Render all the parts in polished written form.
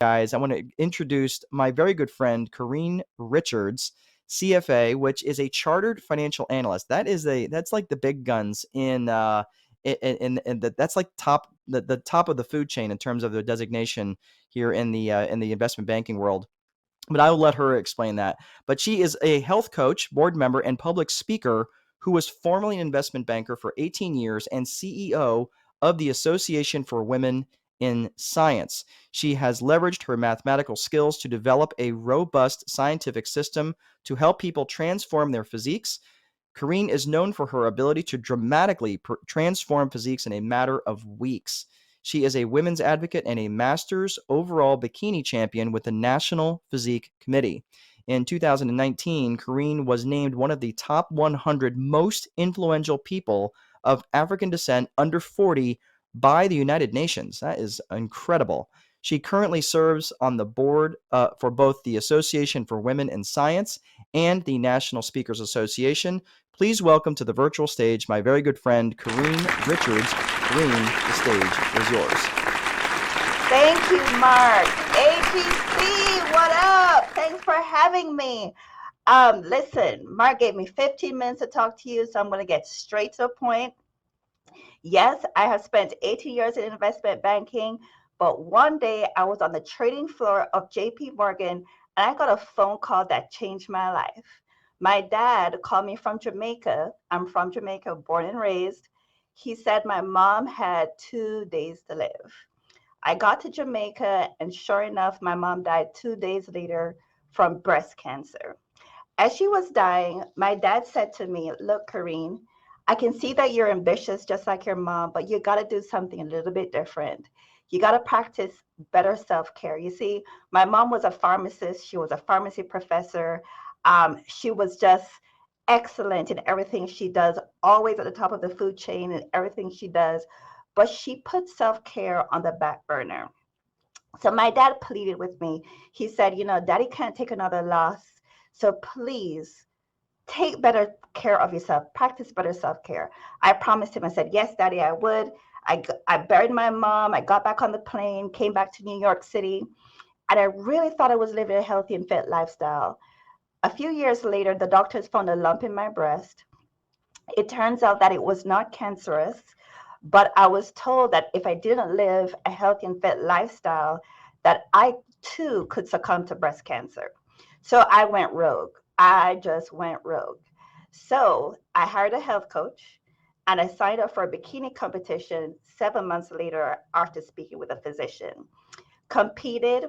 guys, I want to introduce my very good friend, Karene Richards, CFA, which is a chartered financial analyst. That's like the big guns that's like the top of the food chain in terms of the designation here in the investment banking world. But I will let her explain that. But she is a health coach, board member, and public speaker who was formerly an investment banker for 18 years and CEO of the Association for Women in Science. She has leveraged her mathematical skills to develop a robust scientific system to help people transform their physiques. Karene is known for her ability to dramatically transform physiques in a matter of weeks. She is a women's advocate and a Masters overall bikini champion with the National Physique Committee. In 2019, Karene was named one of the top 100 most influential people of African descent under 40 by the United Nations. That is incredible. She currently serves on the board for both the Association for Women in Science and the National Speakers Association. Please welcome to the virtual stage my very good friend, Karene Richards. Karene, the stage is yours. Thank you, Mark. AGC, what up? Thanks for having me. Listen, Mark gave me 15 minutes to talk to you, so I'm going to get straight to the point. Yes, I have spent 18 years in investment banking, but one day I was on the trading floor of JP Morgan, and I got a phone call that changed my life. My dad called me from Jamaica. I'm from Jamaica, born and raised. He said my mom had 2 days to live. I got to Jamaica, and sure enough, my mom died 2 days later from breast cancer. As she was dying, my dad said to me, "Look, Karene, I can see that you're ambitious just like your mom, but you got to do something a little bit different. You got to practice better self-care." You see, my mom was a pharmacist. She was a pharmacy professor. She was just excellent in everything she does, always at the top of the food chain in everything she does. But she put self-care on the back burner. So my dad pleaded with me. He said, Daddy can't take another loss. So please take better care of yourself, practice better self-care. I promised him, I said, yes, Daddy, I would. I buried my mom. I got back on the plane, came back to New York City, and I really thought I was living a healthy and fit lifestyle. A few years later, the doctors found a lump in my breast. It turns out that it was not cancerous, but I was told that if I didn't live a healthy and fit lifestyle, that I too could succumb to breast cancer. So I went rogue. I just went rogue. So I hired a health coach and I signed up for a bikini competition 7 months later after speaking with a physician. Competed,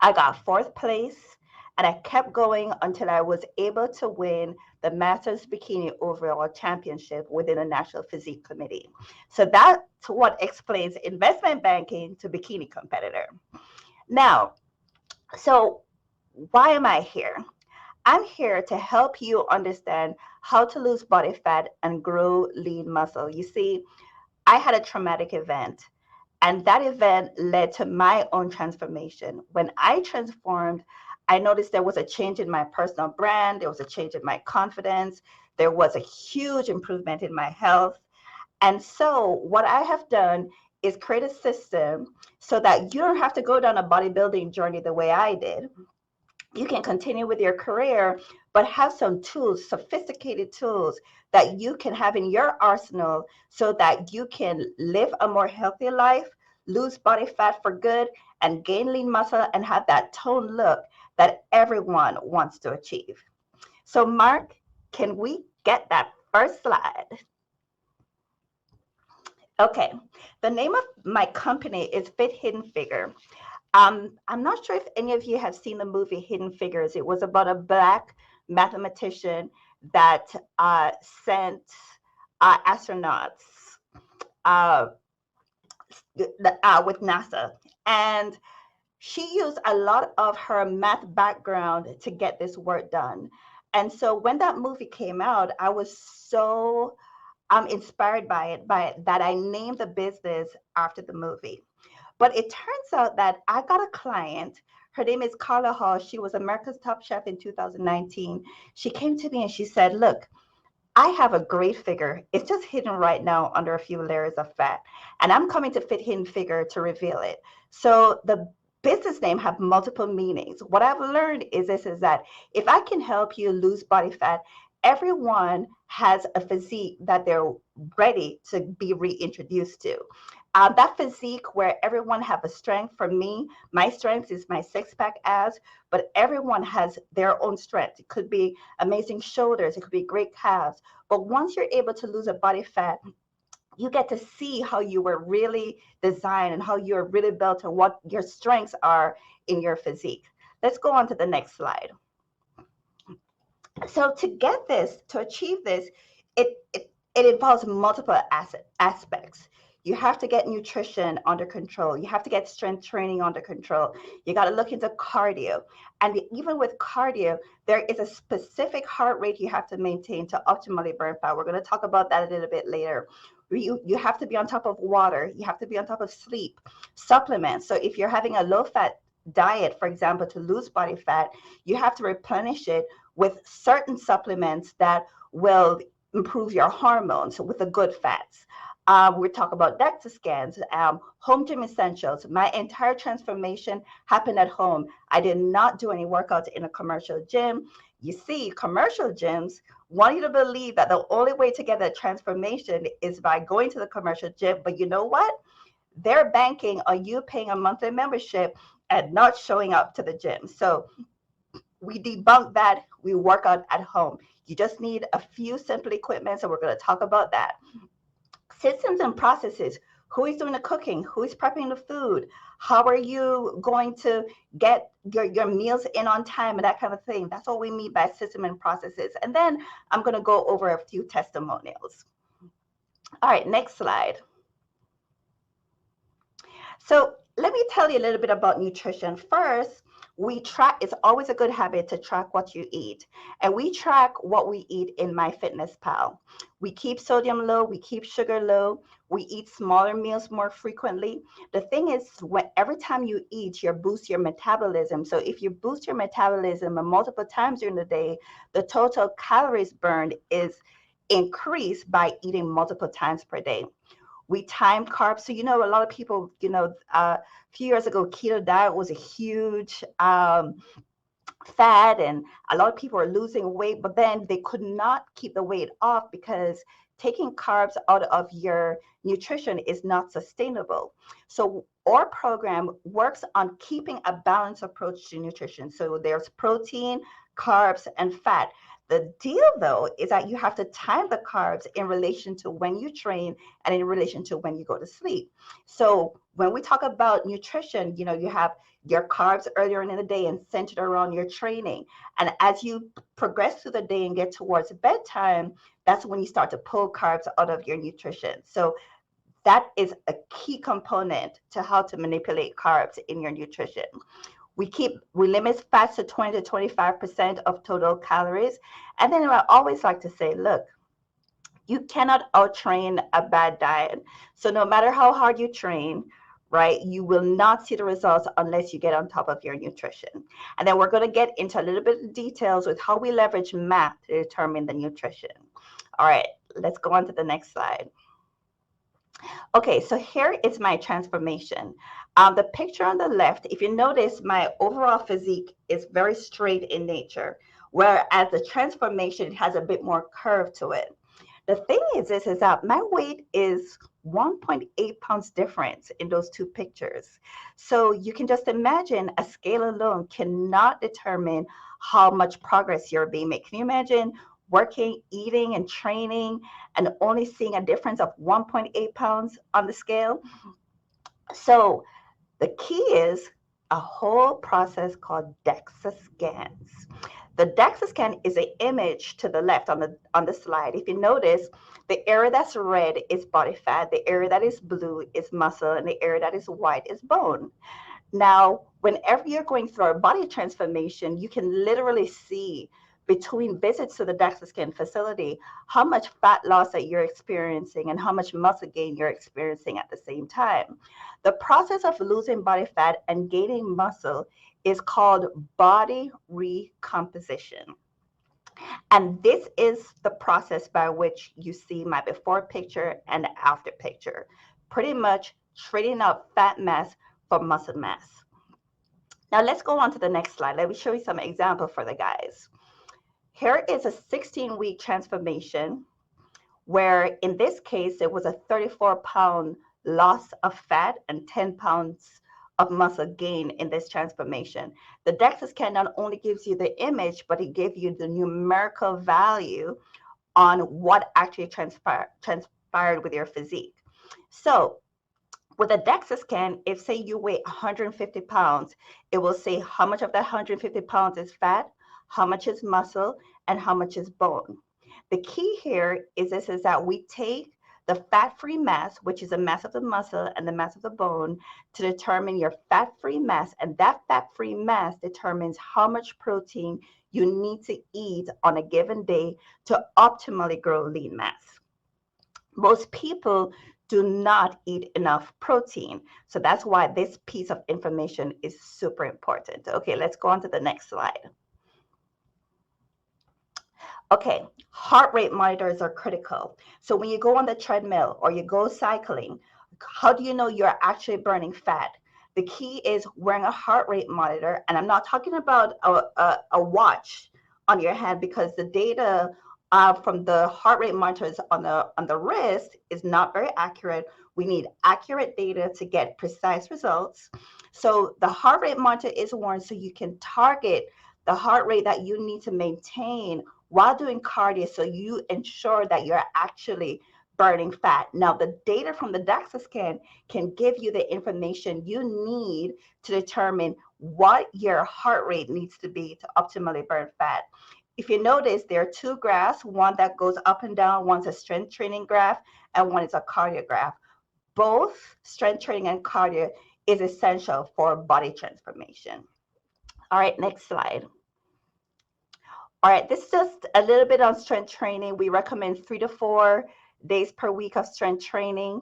I got 4th place, and I kept going until I was able to win the Masters Bikini Overall Championship within the National Physique Committee. So that's what explains investment banking to bikini competitor. Now, so why am I here? I'm here to help you understand how to lose body fat and grow lean muscle. You see, I had a traumatic event, and that event led to my own transformation. When I transformed, I noticed there was a change in my personal brand. There was a change in my confidence. There was a huge improvement in my health. And so what I have done is create a system so that you don't have to go down a bodybuilding journey the way I did. You can continue with your career, but have some tools, sophisticated tools that you can have in your arsenal so that you can live a more healthy life, lose body fat for good, and gain lean muscle and have that toned look that everyone wants to achieve. So Mark, can we get that first slide? Okay, the name of my company is Fit Hidden Figure. I'm not sure if any of you have seen the movie Hidden Figures. It was about a Black mathematician that sent astronauts with NASA. And she used a lot of her math background to get this work done. And so when that movie came out, I was so inspired by it, that I named the business after the movie. But it turns out that I got a client. Her name is Carla Hall. She was America's Top Chef in 2019. She came to me and she said, "Look, I have a great figure. It's just hidden right now under a few layers of fat. And I'm coming to Fit Hidden Figure to reveal it." So the business name have multiple meanings. What I've learned is this, is that if I can help you lose body fat, everyone has a physique that they're ready to be reintroduced to. That physique where everyone have a strength. For me, my strength is my six-pack abs, but everyone has their own strength. It could be amazing shoulders, it could be great calves. But once you're able to lose a body fat, you get to see how you were really designed and how you're really built and what your strengths are in your physique. Let's go on to the next slide. So to get this, to achieve this, it involves multiple aspects. You have to get nutrition under control. You have to get strength training under control. You got to look into cardio. And even with cardio, there is a specific heart rate you have to maintain to optimally burn fat. We're going to talk about that a little bit later. You have to be on top of water. You have to be on top of sleep, supplements. So if you're having a low fat diet, for example, to lose body fat, you have to replenish it with certain supplements that will improve your hormones with the good fats. We talk about DEXA scans, home gym essentials. My entire transformation happened at home. I did not do any workouts in a commercial gym. You see, commercial gyms want you to believe that the only way to get that transformation is by going to the commercial gym. But you know what? They're banking on you paying a monthly membership and not showing up to the gym. So we debunk that. We work out at home. You just need a few simple equipment, so we're going to talk about that. Systems and processes. Who is doing the cooking? Who is prepping the food? How are you going to get your meals in on time and that kind of thing? That's what we mean by system and processes. And then I'm going to go over a few testimonials. All right, next slide. So let me tell you a little bit about nutrition. First, we track, it's always a good habit to track what you eat. And we track what we eat in MyFitnessPal. We keep sodium low, we keep sugar low, we eat smaller meals more frequently. The thing is, every time you eat, you boost your metabolism. So if you boost your metabolism multiple times during the day, the total calories burned is increased by eating multiple times per day. We time carbs. So, a lot of people, a few years ago, keto diet was a huge fad, and a lot of people are losing weight, but then they could not keep the weight off because taking carbs out of your nutrition is not sustainable. So our program works on keeping a balanced approach to nutrition. So there's protein, carbs, and fat. The deal, though, is that you have to time the carbs in relation to when you train and in relation to when you go to sleep. So when we talk about nutrition, you have your carbs earlier in the day and centered around your training. And as you progress through the day and get towards bedtime, that's when you start to pull carbs out of your nutrition. So that is a key component to how to manipulate carbs in your nutrition. We limit fats to 20 to 25% of total calories. And then I always like to say, look, you cannot outtrain a bad diet. So no matter how hard you train, right, you will not see the results unless you get on top of your nutrition. And then we're going to get into a little bit of details with how we leverage math to determine the nutrition. All right, let's go on to the next slide. Okay, so here is my transformation. The picture on the left, if you notice, my overall physique is very straight in nature, whereas the transformation has a bit more curve to it. The thing is that my weight is 1.8 pounds difference in those two pictures. So you can just imagine a scale alone cannot determine how much progress you're being made. Can you imagine working, eating, and training and only seeing a difference of 1.8 pounds on the scale? So the key is a whole process called DEXA scans. The DEXA scan is an image to the left on the slide. If you notice, the area that's red is body fat, the area that is blue is muscle, and the area that is white is bone. Now, whenever you're going through a body transformation, you can literally see between visits to the DEXA scan facility how much fat loss that you're experiencing and how much muscle gain you're experiencing at the same time. The process of losing body fat and gaining muscle is called body recomposition. And this is the process by which you see my before picture and after picture, pretty much trading out fat mass for muscle mass. Now let's go on to the next slide. Let me show you some example for the guys. Here is a 16-week transformation where in this case, it was a 34-pound loss of fat and 10 pounds of muscle gain in this transformation. The DEXA scan not only gives you the image, but it gives you the numerical value on what actually transpired with your physique. So with a DEXA scan, if say you weigh 150 pounds, it will say how much of that 150 pounds is fat, how much is muscle, and how much is bone. The key here is that we take the fat-free mass, which is the mass of the muscle and the mass of the bone, to determine your fat-free mass, and that fat-free mass determines how much protein you need to eat on a given day to optimally grow lean mass. Most people do not eat enough protein. So that's why this piece of information is super important. Okay, let's go on to the next slide. Okay, heart rate monitors are critical. So when you go on the treadmill or you go cycling, how do you know you're actually burning fat? The key is wearing a heart rate monitor. And I'm not talking about a watch on your hand, because the data from the heart rate monitors on the wrist is not very accurate. We need accurate data to get precise results. So the heart rate monitor is worn so you can target the heart rate that you need to maintain while doing cardio, so you ensure that you're actually burning fat. Now, the data from the DEXA scan can give you the information you need to determine what your heart rate needs to be to optimally burn fat. If you notice, there are two graphs, one that goes up and down, one's a strength training graph, and one is a cardio graph. Both strength training and cardio is essential for body transformation. All right, next slide. All right, this is just a little bit on strength training. We recommend 3 to 4 days per week of strength training,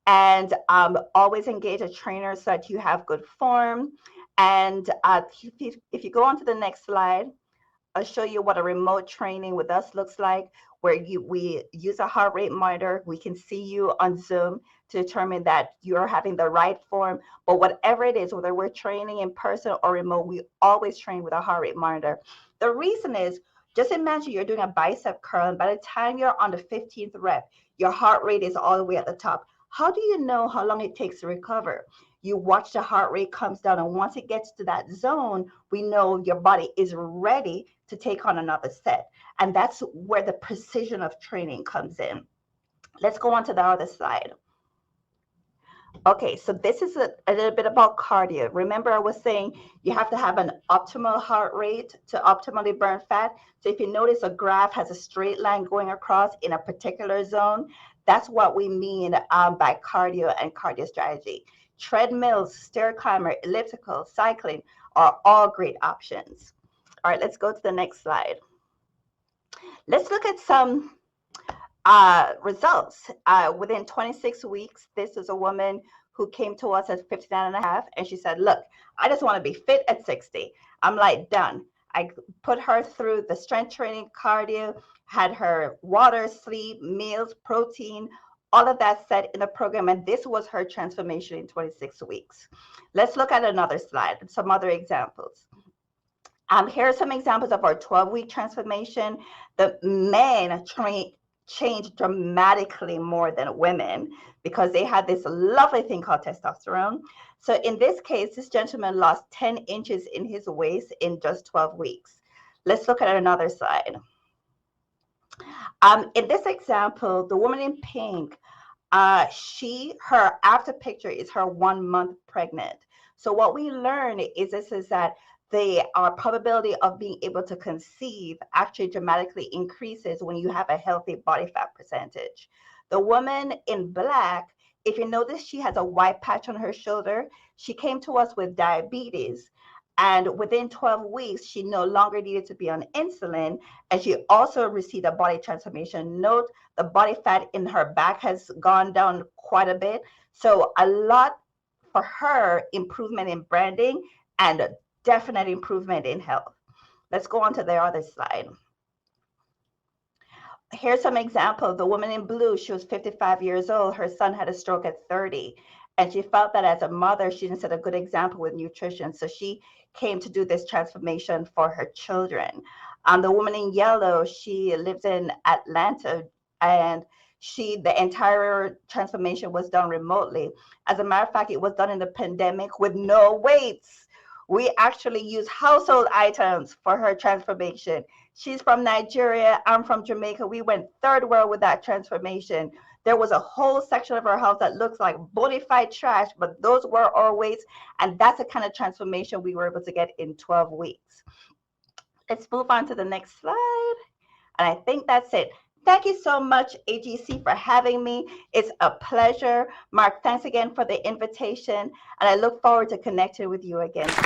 and always engage a trainer so that you have good form. And if you go on to the next slide, I'll show you what a remote training with us looks like, where we use a heart rate monitor. We can see you on Zoom to determine that you're having the right form. But whatever it is, whether we're training in person or remote, we always train with a heart rate monitor. The reason is, just imagine you're doing a bicep curl, and by the time you're on the 15th rep, your heart rate is all the way at the top. How do you know how long it takes to recover? You watch the heart rate comes down, and once it gets to that zone, we know your body is ready to take on another set. And that's where the precision of training comes in. Let's go on to the other slide. Okay, so this is a little bit about cardio. Remember, I was saying you have to have an optimal heart rate to optimally burn fat. So if you notice, a graph has a straight line going across in a particular zone. That's what we mean by cardio and cardio strategy. Treadmills, stair climber, elliptical, cycling are all great options. All right, let's go to the next slide. Let's look at some results. Within 26 weeks, this is a woman who came to us at 59 and a half, and she said, look, I just want to be fit at 60. I'm like, done. I put her through the strength training, cardio, had her water, sleep, meals, protein, all of that set in the program, and this was her transformation in 26 weeks. Let's look at another slide, some other examples. Here are some examples of our 12-week transformation. The men changed dramatically more than women because they had this lovely thing called testosterone. So in this case, this gentleman lost 10 inches in his waist in just 12 weeks. Let's look at another slide. In this example, the woman in pink, her after picture is her 1 month pregnant. So what we learn is that the probability of being able to conceive actually dramatically increases when you have a healthy body fat percentage. The woman in black, if you notice, she has a white patch on her shoulder. She came to us with diabetes, and within 12 weeks, she no longer needed to be on insulin, and she also received a body transformation. Note the body fat in her back has gone down quite a bit. So a lot for her, improvement in branding and definite improvement in health. Let's go on to the other slide. Here's some examples. The woman in blue, she was 55 years old. Her son had a stroke at 30. And she felt that as a mother, she didn't set a good example with nutrition. So she came to do this transformation for her children. The woman in yellow, she lives in Atlanta, and the entire transformation was done remotely. As a matter of fact, it was done in the pandemic with no weights. We actually use household items for her transformation. She's from Nigeria. I'm from Jamaica. We went third world with that transformation. There was a whole section of our house that looks like bona fide trash, but those were our weights. And that's the kind of transformation we were able to get in 12 weeks. Let's move on to the next slide. And I think that's it. Thank you so much, AGC, for having me. It's a pleasure. Mark, thanks again for the invitation. And I look forward to connecting with you again soon.